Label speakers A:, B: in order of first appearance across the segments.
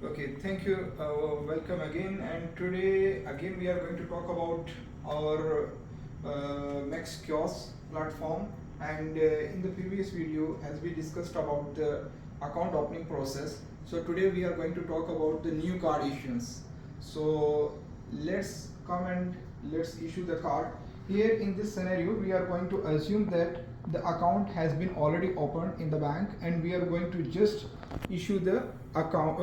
A: Okay, thank you. Welcome again. And today, again, we are going to talk about our Max Kiosk platform. And in the previous video, as we discussed about the account opening process, so today we are going to talk about the new card issuance. So let's come and let's issue the card. Here in this scenario, we are going to assume that the account has been already opened in the bank, and we are going to just issue the account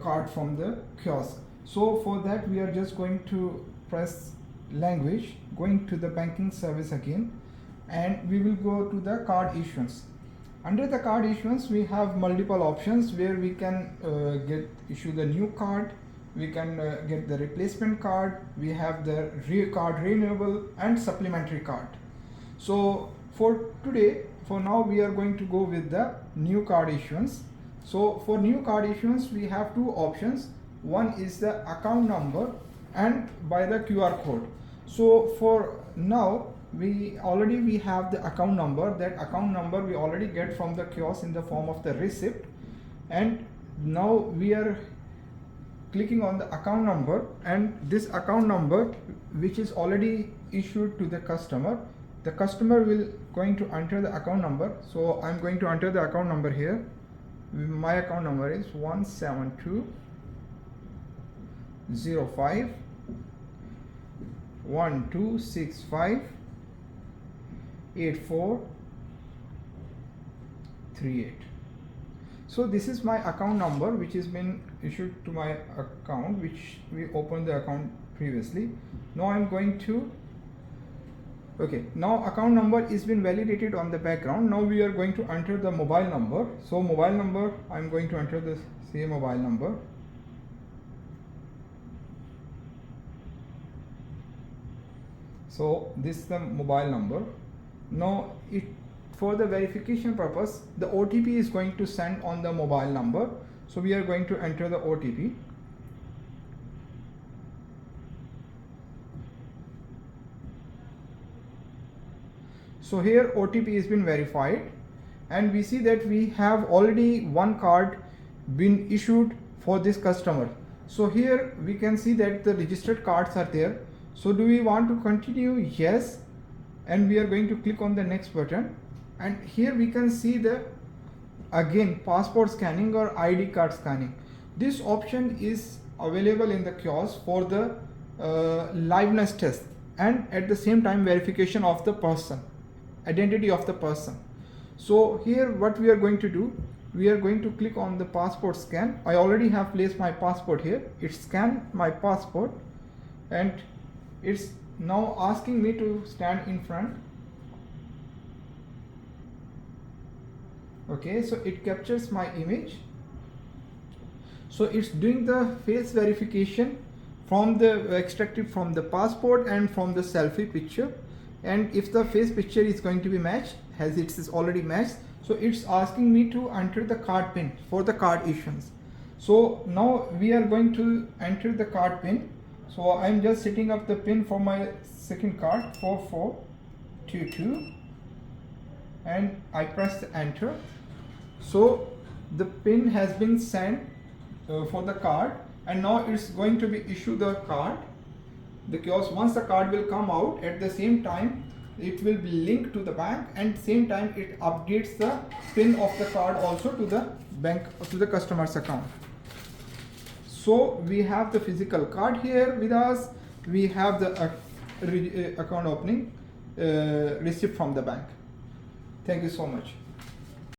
A: card from the kiosk. So for that, we are just going to press language, going to the banking service again, and we will go to the card issuance. Under the card issuance, we have multiple options where we can issue the new card, we can get the replacement card, we have the card renewable and supplementary card. So for today, for now, we are going to go with the new card issuance. So for new card issuance, we have two options. One is the account number and by the QR code. So for now, we have the account number. That account number we already get from the kiosk in the form of the receipt, and now we are clicking on the account number, and this account number which is already issued to the customer will going to enter the account number. So I'm going to enter the account number here. My account number is 17205 1265 8438. So this is my account number which has been issued to my account, which we opened the account previously. Now I'm going to now account number is been validated on the background. Now we are going to enter the mobile number. So mobile number, I'm going to enter the same mobile number. So this is the mobile number. Now for the verification purpose, the OTP is going to send on the mobile number. So we are going to enter the OTP. So here OTP has been verified, and we see that we have already one card been issued for this customer. So here we can see that the registered cards are there. So do we want to continue? Yes. And we are going to click on the next button, and here we can see the again passport scanning or ID card scanning. This option is available in the kiosk for the liveness test and at the same time verification of the person, identity of the person. So here what we are going to do, we are going to click on the passport scan. I already have placed my passport here. It scanned my passport, and it's now asking me to stand in front. Okay, so it captures my image. So it's doing the face verification from the extracted from the passport and from the selfie picture. And if the face picture is going to be matched, as it is already matched, so it's asking me to enter the card pin for the card issuance. So now we are going to enter the card pin. So I'm just setting up the pin for my second card, 4422, and I press the enter. So the pin has been sent for the card, and now it's going to be issue the card. The kiosk, once the card will come out, at the same time it will be linked to the bank, and same time it updates the pin of the card also to the bank, to the customer's account. So we have the physical card here with us. We have the account opening receipt from the bank. Thank you so much.